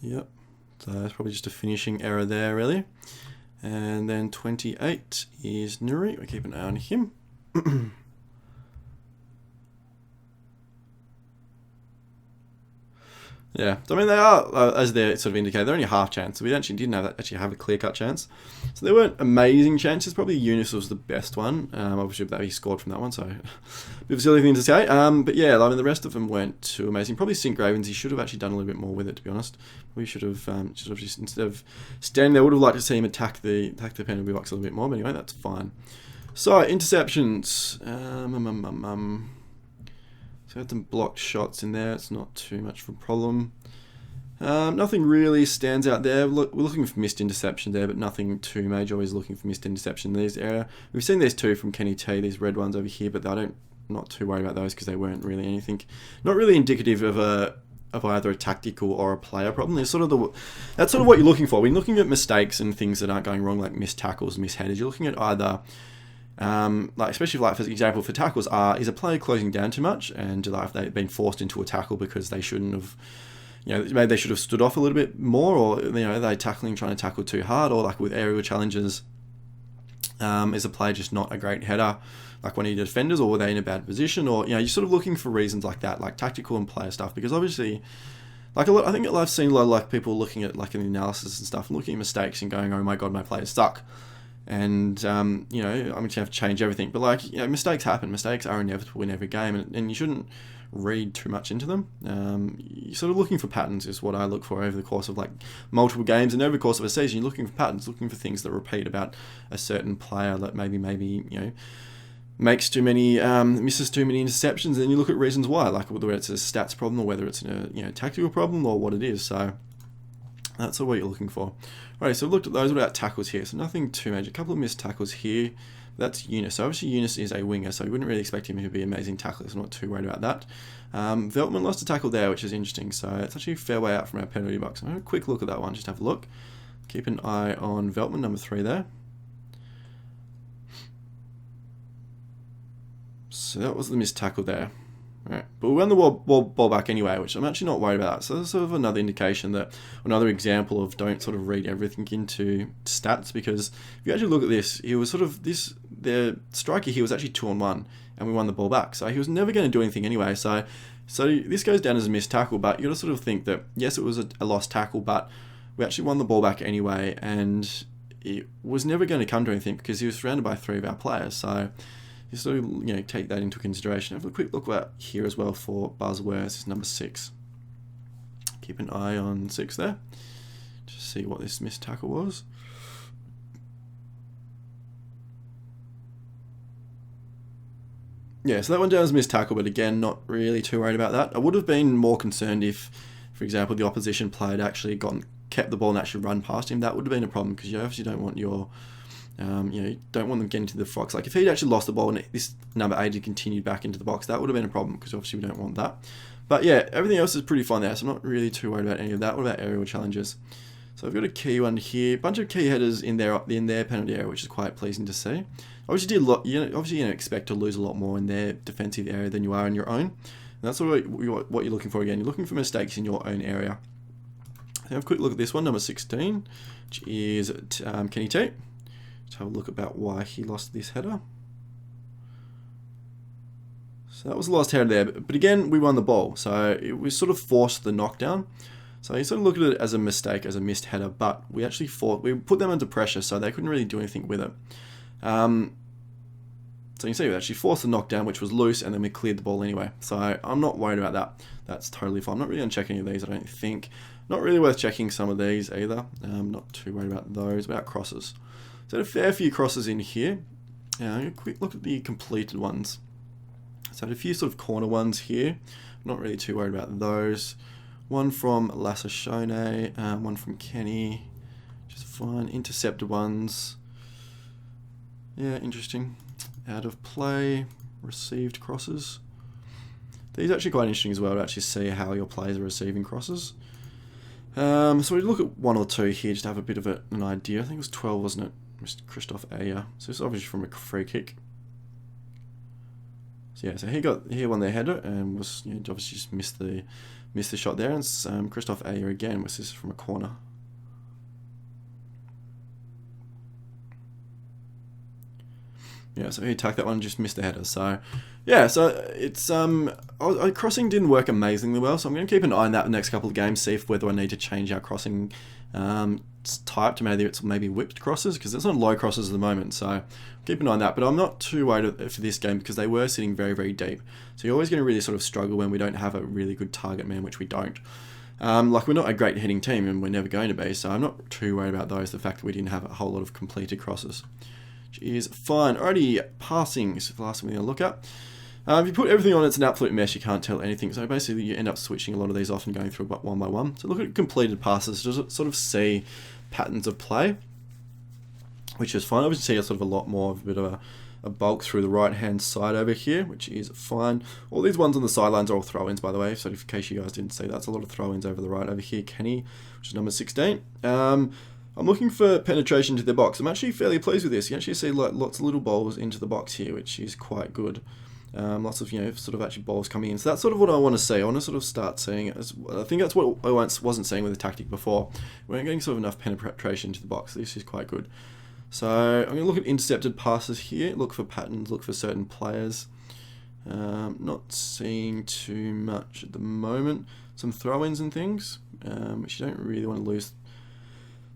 Yep, so that's probably just a finishing error there, really. And then 28 is Nuri. We keep an eye on him. Yeah, so I mean, they are, as they sort of indicate, they're only half chance. So we didn't have a clear-cut chance. So they weren't amazing chances. Probably Eunice was the best one. Obviously, he scored from that one, so a bit of a silly thing to say. But yeah, I mean, the rest of them weren't too amazing. Probably Sinkgraven's, he should have actually done a little bit more with it, to be honest. We should have just instead of standing there, would have liked to see him attack the penalty box a little bit more. But anyway, that's fine. So interceptions. So had some blocked shots in there. It's not too much of a problem. Nothing really stands out there. We're looking for missed interception there, but nothing too major. Always looking for missed interception in these area. We've seen these 2 from Kenny T, these red ones over here, but I'm not too worried about those because they weren't really anything. Not really indicative of either a tactical or a player problem. That's sort of what you're looking for. When you're looking at mistakes and things that aren't going wrong, like missed tackles, misheaders, you're looking at either especially for example for tackles, is a player closing down too much, and if they've been forced into a tackle because they shouldn't have, maybe they should have stood off a little bit more, or they're trying to tackle too hard, or like with aerial challenges, is a player just not a great header, like one of your defenders, or were they in a bad position, or you're sort of looking for reasons like that, like tactical and player stuff, because obviously. Like I think I've seen a lot of like people looking at like an analysis and stuff, and looking at mistakes and going, "Oh my god, my players suck," and I'm going to have to change everything. But like mistakes happen. Mistakes are inevitable in every game, and you shouldn't read too much into them. You're sort of looking for patterns is what I look for over the course of like multiple games, and over the course of a season, you're looking for patterns, looking for things that repeat about a certain player that maybe makes too many, misses too many interceptions, and you look at reasons why, like whether it's a stats problem or whether it's a tactical problem or what it is. So that's what you're looking for. Alright, so we've looked at those. What about tackles here? So nothing too major. A couple of missed tackles here. That's Eunice. So obviously Eunice is a winger, so you wouldn't really expect him to be an amazing tackler, so I'm not too worried about that. Veltman lost a tackle there, which is interesting. So it's actually a fair way out from our penalty box. I'm going to have a quick look at that one, just have a look. Keep an eye on Veltman, number 3 there. So that was the missed tackle there. Right. But we won the ball back anyway, which I'm actually not worried about. So that's sort of another indication that, another example of don't sort of read everything into stats, because if you actually look at this, he was sort of the striker here was actually 2-on-1 and we won the ball back. So he was never going to do anything anyway. So this goes down as a missed tackle, but you got to sort of think that, yes, it was a lost tackle, but we actually won the ball back anyway, and it was never going to come to anything because he was surrounded by 3 of our players. So you sort of, take that into consideration. Have a quick look at here as well for Buzzware. This is number 6. Keep an eye on 6 there. Just see what this missed tackle was. Yeah, so that one down as missed tackle, but again, not really too worried about that. I would have been more concerned if, for example, the opposition player had actually kept the ball and actually run past him. That would have been a problem, because you obviously don't want your you don't want them getting to the box. Like if he'd actually lost the ball and this number 8 had continued back into the box, that would have been a problem, because obviously we don't want that. But yeah, everything else is pretty fine there, so I'm not really too worried about any of that. What about aerial challenges? So I've got a key one here, bunch of key headers in their penalty area, which is quite pleasing to see. Obviously, obviously you expect to lose a lot more in their defensive area than you are in your own. And that's what you're looking for again. You're looking for mistakes in your own area. So have a quick look at this one, number 16, which is Kenny T. Let's have a look about why he lost this header. So that was the last header there, but again, we won the ball. So we sort of forced the knockdown. So you sort of look at it as a mistake, as a missed header, but we put them under pressure, so they couldn't really do anything with it. So you can see we actually forced the knockdown, which was loose, and then we cleared the ball anyway. So I'm not worried about that. That's totally fine. I'm not really going to check any of these, I don't think. Not really worth checking some of these either. I'm not too worried about those. About crosses. So a fair few crosses in here. A quick look at the completed ones. So I had a few sort of corner ones here. Not really too worried about those. One from Lassashone, one from Kenny. Just fine. Intercepted ones. Yeah, interesting. Out of play. Received crosses. These are actually quite interesting as well to actually see how your players are receiving crosses. So we look at 1 or 2 here just to have a bit of an idea. I think it was 12, wasn't it? Mr. Christoph Ayer. So it's obviously from a free kick. So yeah, so he won their header and was obviously just missed the shot there. And Christoph Ayer again was this from a corner. Yeah, so he attacked that one and just missed the header. So yeah, so it's crossing didn't work amazingly well. So I'm going to keep an eye on that the next couple of games, see whether I need to change our crossing type to maybe whipped crosses, because it's on low crosses at the moment. So keep an eye on that. But I'm not too worried for this game because they were sitting very, very deep. So you're always going to really sort of struggle when we don't have a really good target man, which we don't. Like we're not a great heading team and we're never going to be. So I'm not too worried about those. The fact that we didn't have a whole lot of completed crosses, which is fine. Alrighty, passing is the last thing we're going to look at. If you put everything on, it's an absolute mess. You can't tell anything. So basically, you end up switching a lot of these off and going through one by one. So look at completed passes to sort of see patterns of play, which is fine. Obviously, see a sort of a lot more of a bit of a bulk through the right-hand side over here, which is fine. All these ones on the sidelines are all throw-ins, by the way. So in case you guys didn't see, that's a lot of throw-ins over the right over here. Kenny, which is number 16. I'm looking for penetration to the box. I'm actually fairly pleased with this. You actually see lots of little balls into the box here, which is quite good. Lots of sort of actually balls coming in. So that's sort of what I want to see. I want to sort of start seeing it. I think that's what I wasn't seeing with the tactic before. We weren't getting sort of enough penetration to the box. This is quite good. So I'm going to look at intercepted passes here. Look for patterns. Look for certain players. Not seeing too much at the moment. Some throw-ins and things, which you don't really want to lose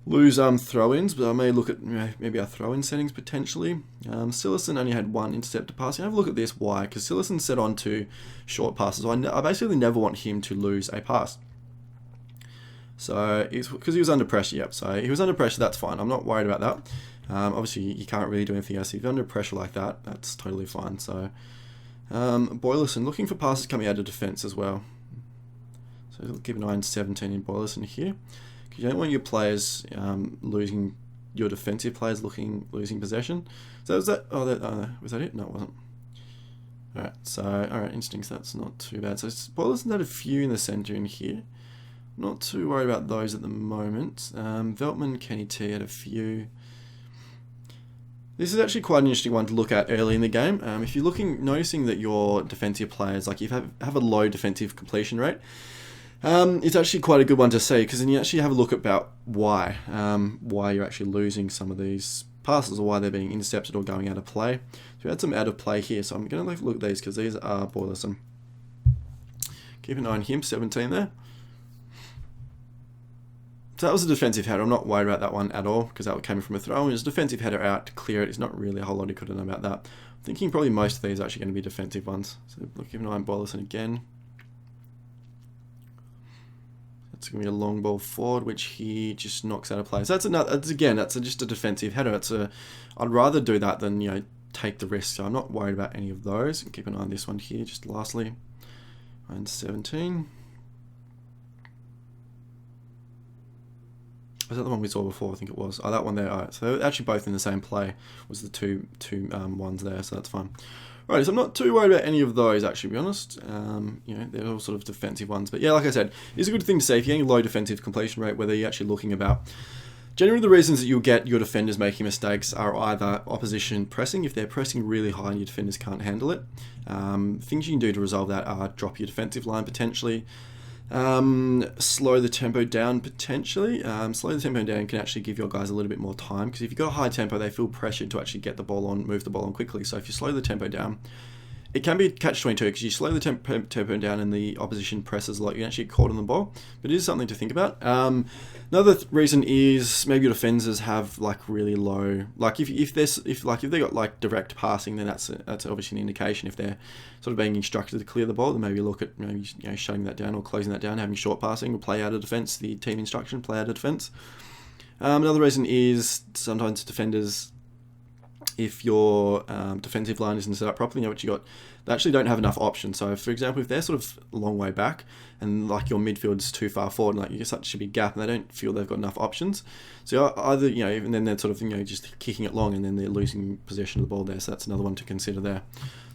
throw-ins, but I may look at maybe our throw-in settings potentially. Sillison only had 1 intercepted pass. You have a look at this. Why? Because Sillison set on to short passes. I basically never want him to lose a pass. So it's because he was under pressure. Yep. So he was under pressure. That's fine. I'm not worried about that. Obviously, you can't really do anything else. If you're under pressure like that, that's totally fine. So Boylerson looking for passes coming out of defence as well. So keep an eye on 17 in Boylerson here. You don't want your players losing, your defensive players losing possession. So was that? Was that it? No, it wasn't. All right. So all right, instincts. That's not too bad. So Boylerson's had a few in the centre in here. Not too worried about those at the moment. Veltman, Kenny T had a few. This is actually quite an interesting one to look at early in the game. If you're noticing that your defensive players, like you have a low defensive completion rate, it's actually quite a good one to see, because then you actually have a look about why you're actually losing some of these passes, or why they're being intercepted or going out of play. So we had some out of play here, so I'm going to look at these because these are bothersome. Keep an eye on him, 17 there. So that was a defensive header. I'm not worried about that one at all, because that came from a throw. It was a defensive header out to clear it. It's not really a whole lot he could have done about that. I'm thinking probably most of these are actually going to be defensive ones. So keep an eye on Bollerson again. It's going to be a long ball forward, which he just knocks out of play. So that's just a defensive header. I'd rather do that than take the risk. So I'm not worried about any of those. Keep an eye on this one here. Just lastly, and 17. Was that the one we saw before? I think it was. Oh, that one there. All right. So they're actually both in the same play. Was the two ones there, so that's fine. Right, so I'm not too worried about any of those, actually, to be honest. They're all sort of defensive ones. But yeah, like I said, it's a good thing to say if you're getting low defensive completion rate, whether you're actually looking about. Generally, the reasons that you'll get your defenders making mistakes are either opposition pressing. If they're pressing really high and your defenders can't handle it. Things you can do to resolve that are drop your defensive line potentially. Slow the tempo down potentially. Slow the tempo down can actually give your guys a little bit more time, because if you've got a high tempo, they feel pressured to actually get the ball on, move the ball on quickly. So if you slow the tempo down, it can be a catch-22, because you slow the tempo down and the opposition presses a lot, you can actually get caught on the ball. But it is something to think about. Another reason is maybe your defenders have really low, if they got direct passing, then that's obviously an indication. If they're sort of being instructed to clear the ball, then maybe look at shutting that down or closing that down, having short passing or play out of defense. The team instruction, play out of defense. Another reason is sometimes defenders, if your defensive line isn't set up properly, they actually don't have enough options. So, for example, if they're sort of a long way back and your midfield's too far forward, and you get such a big gap, and they don't feel they've got enough options, so either even then they're sort of just kicking it long, and then they're losing possession of the ball there. So that's another one to consider there.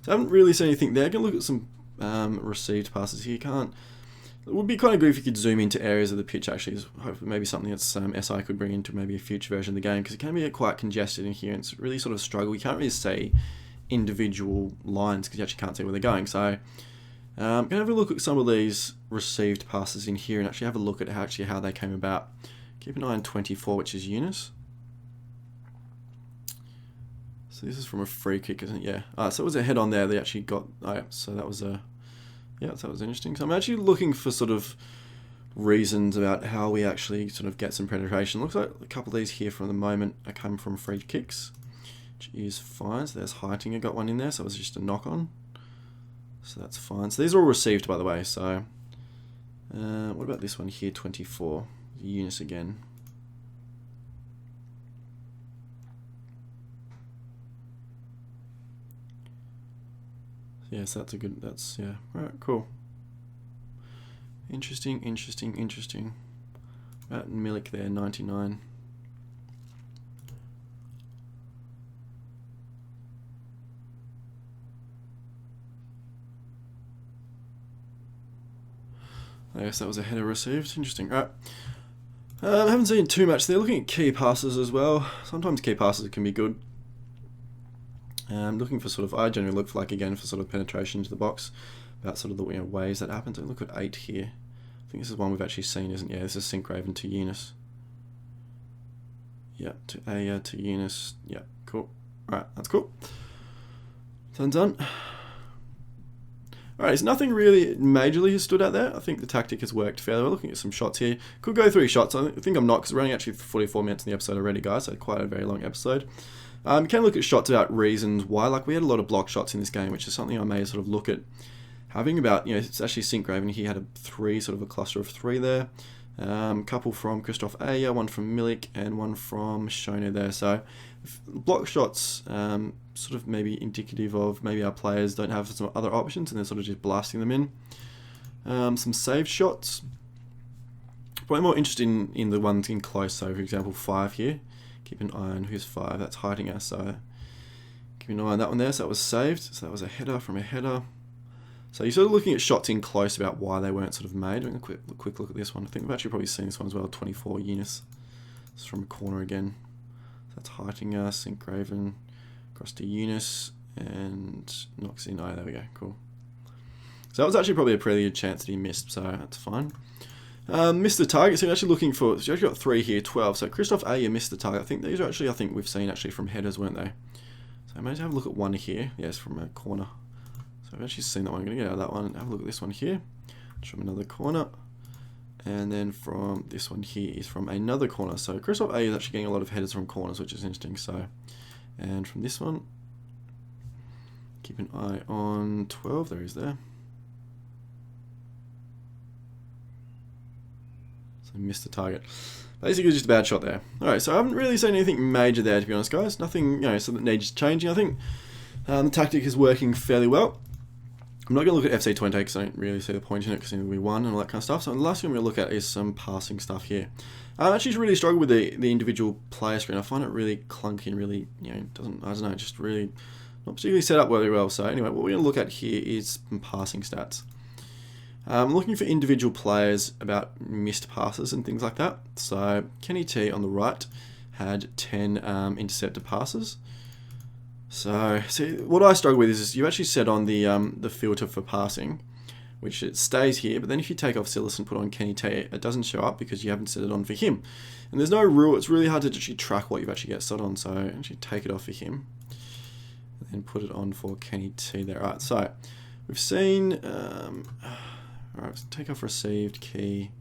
So I haven't really seen anything there. I'm going to look at some received passes here. It would be kind of good if you could zoom into areas of the pitch, actually. Hopefully maybe something that SI could bring into maybe a future version of the game, because it can be quite congested in here, and it's really sort of struggle. You can't really see individual lines because you actually can't see where they're going. So I'm going to have a look at some of these received passes in here and actually have a look at how they came about. Keep an eye on 24, which is Eunice. So this is from a free kick, isn't it? Yeah. So it was a head on there. They actually got. So that was a. Yeah, so that was interesting. So I'm actually looking for sort of reasons about how we actually sort of get some penetration. Looks like a couple of these here from the moment are coming from free kicks, which is fine. So there's Heitinger got one in there, so it was just a knock on. So that's fine. So these are all received, by the way. So what about this one here, 24? Eunice again. Yes, that's yeah. Alright, cool. Interesting. About Milik there, 99. I guess that was a header received. Interesting. Alright. I haven't seen too much. They're looking at key passes as well. Sometimes key passes can be good. Looking for I generally look for again for sort of penetration into the box, about sort of the ways that happen. So look at 8 here. I think this is one we've actually seen, isn't it? Yeah, this is Sincraven to Eunice. Yeah, to Aya to Eunice. Yeah, cool. Alright, that's cool. Done. Alright, so nothing really majorly has stood out there. I think the tactic has worked fairly well. Looking at some shots here. Could go 3 shots. I think I'm not, because we're running actually 44 minutes in the episode already, guys. So quite a very long episode. You can look at shots about reasons why. We had a lot of block shots in this game, which is something I may sort of look at having about, it's actually Sincraven. He had a cluster of 3 there. Couple from Christoph Aya, one from Milik, and one from Shona there. So block shots sort of maybe indicative of maybe our players don't have some other options and they're sort of just blasting them in. Some saved shots. Probably more interested in the ones in close. So for example, 5 here. Keep an eye on who's 5. That's Heitinger. So keep an eye on that one there. So that was saved. So that was a header from a header. So you're sort of looking at shots in close about why they weren't sort of made. Doing a quick look at this one. I think we've actually probably seen this one as well. 24 Eunice. It's from a corner again. So that's Heitinger, St. Graven, across to Eunice, and knocks in. Oh, there we go. Cool. So that was actually probably a pretty good chance that he missed, so that's fine. Missed the target, so you're actually looking for, so you actually got 3 here, 12. So Christoph Ayer missed the target. I think these are actually, I think we've seen actually from headers, weren't they? So maybe have a look at one here. Yes, from a corner. So I've actually seen that one. I'm going to get out of that one and have a look at this one here. It's from another corner. And then from this one here is from another corner. So Christoph Ayer is actually getting a lot of headers from corners, which is interesting. So, and from this one, keep an eye on 12. There he is there. So missed the target. Basically just a bad shot there. Alright, so I haven't really seen anything major there, to be honest, guys. Nothing, you know, so that needs changing. I think the tactic is working fairly well. I'm not going to look at FC 20 because I don't really see the point in it because we won and all that kind of stuff. So the last thing I'm going to look at is some passing stuff here. I actually really struggle with the individual player screen. I find it really clunky and really, you know, I don't know, just really not particularly set up very well. So anyway, what we're going to look at here is some passing stats. I'm looking for individual players about missed passes and things like that. So Kenny T on the right had 10 intercepted passes. So, see, what I struggle with is you actually set on the filter for passing, which it stays here, but then if you take off Silas and put on Kenny T, it doesn't show up because you haven't set it on for him. And there's no rule, it's really hard to actually track what you've actually got set on, so actually take it off for him, and then put it on for Kenny T there. Alright, so, we've seen, alright, take off received, key,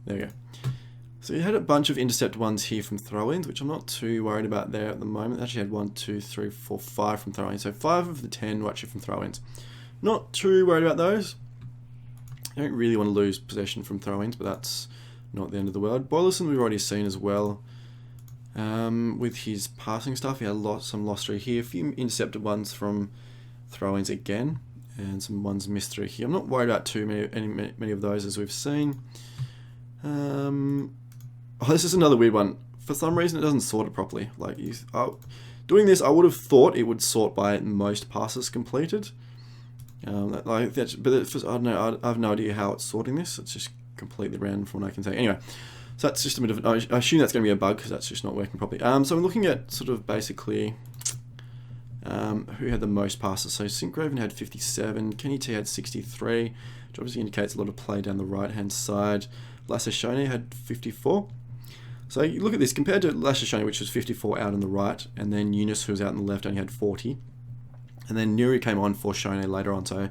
there we go. So you had a bunch of intercept ones here from throw-ins, which I'm not too worried about there at the moment. Actually had 1, 2, 3, 4, 5 from throw-ins. So 5 of the 10 were actually from throw-ins. Not too worried about those. I don't really want to lose possession from throw-ins, but that's not the end of the world. Boylerson we've already seen as well. With his passing stuff, he had some lost through here. A few intercepted ones from throw-ins again. And some ones missed through here. I'm not worried about too many of those as we've seen. Oh, this is another weird one. For some reason, it doesn't sort it properly. Like, doing this, I would have thought it would sort by most passes completed. I don't know. I have no idea how it's sorting this. It's just completely random from what I can say. Anyway, so that's just a bit of. I assume that's going to be a bug because that's just not working properly. So I'm looking at sort of basically who had the most passes. So St. Graven had 57. Kenny T had 63, which obviously indicates a lot of play down the right-hand side. Lassashone had 54. So you look at this, compared to Lassashone, which was 54 out on the right, and then Eunice, who was out on the left, only had 40. And then Nuri came on for Shone later on, so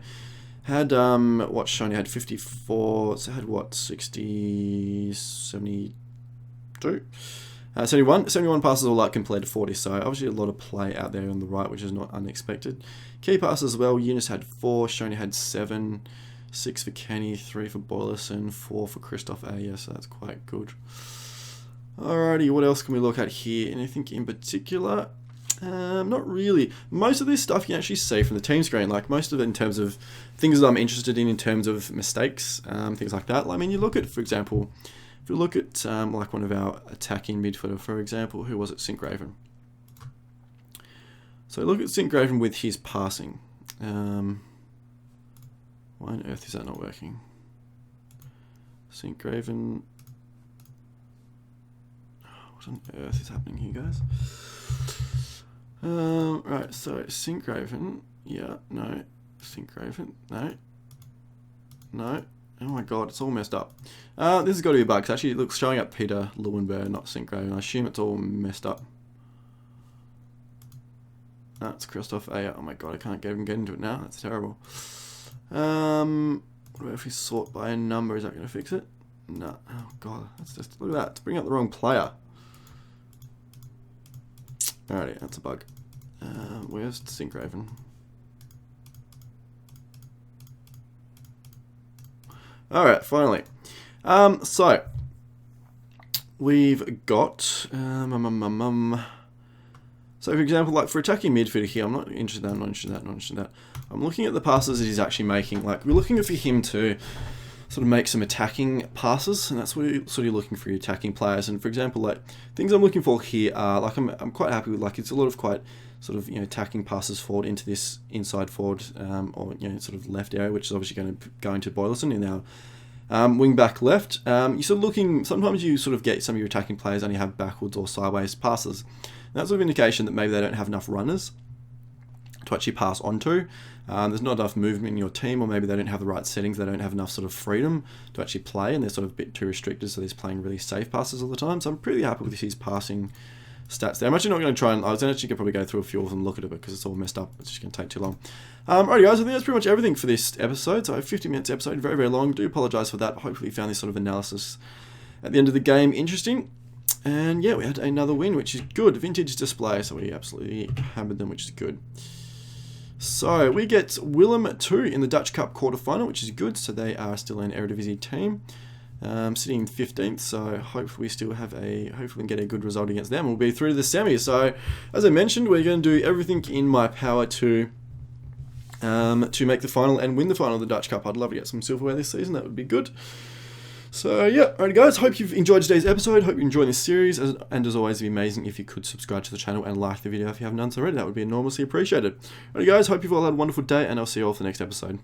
had, Shone had 54, so had what, 60, 72? 71 passes all out completed 40, so obviously a lot of play out there on the right, which is not unexpected. Key passes as well, Eunice had 4, Shone had 7, 6 for Kenny, 3 for Boylerson, 4 for Christoph Ayer, so that's quite good. Alrighty, what else can we look at here? Anything in particular? Not really. Most of this stuff you can actually see from the team screen, like most of it in terms of things that I'm interested in terms of mistakes, things like that. I mean, you look at, for example, if you look at like one of our attacking midfielder, for example, who was it? St. Graven. So look at St. Graven with his passing. Why on earth is that not working? St. Graven. What on earth is happening here, guys? Right, so St. Graven. Yeah, no. St. Graven. No. Oh my god, it's all messed up. This has got to be a bug. Actually, it looks showing up Peter Lewenberg, not St. Graven. I assume it's all messed up. That's Christoph Ayer. Oh my god, I can't even get into it now. That's terrible. What about if we sort by a number? Is that going to fix it? No. Oh god, that's just, look at that. It's bringing up the wrong player. Alrighty, that's a bug. Where's St. Graven? Alright, finally. So we've got so for example, like for attacking midfielder here, I'm not interested in that, not interested in that. I'm looking at the passes that he's actually making. Like we're looking for him to sort of make some attacking passes, and that's what you're looking for your attacking players. And for example, like things I'm looking for here are like I'm quite happy with, like it's a lot of quite sort of attacking passes forward into this inside forward or sort of left area, which is obviously going to go into Boyleson in our wing back left. You're sort of looking, sometimes you sort of get some of your attacking players only have backwards or sideways passes. And that's sort of indication that maybe they don't have enough runners to actually pass onto. There's not enough movement in your team, or maybe they don't have the right settings, they don't have enough sort of freedom to actually play, and they're sort of a bit too restricted, so they're playing really safe passes all the time. So I'm pretty happy with his passing stats there. I'm actually not going to try and, I was actually going to probably go through a few of them and look at it because it's all messed up. It's just going to take too long. Alright guys, I think that's pretty much everything for this episode. So 50 minutes episode, very, very long. Do apologise for that. Hopefully you found this sort of analysis at the end of the game interesting. And yeah, we had another win, which is good. Vintage display, so we absolutely hammered them, which is good. So we get Willem 2 in the Dutch Cup quarterfinal, which is good. So they are still an Eredivisie team, sitting in 15th. So hopefully we still have hopefully we can get a good result against them. We'll be through to the semis. So as I mentioned, we're going to do everything in my power to make the final and win the final of the Dutch Cup. I'd love to get some silverware this season. That would be good. So yeah, alright guys, hope you've enjoyed today's episode, hope you enjoyed this series, and as always, it'd be amazing if you could subscribe to the channel and like the video if you haven't done so already. That would be enormously appreciated. Alright guys, hope you've all had a wonderful day, and I'll see you all for the next episode.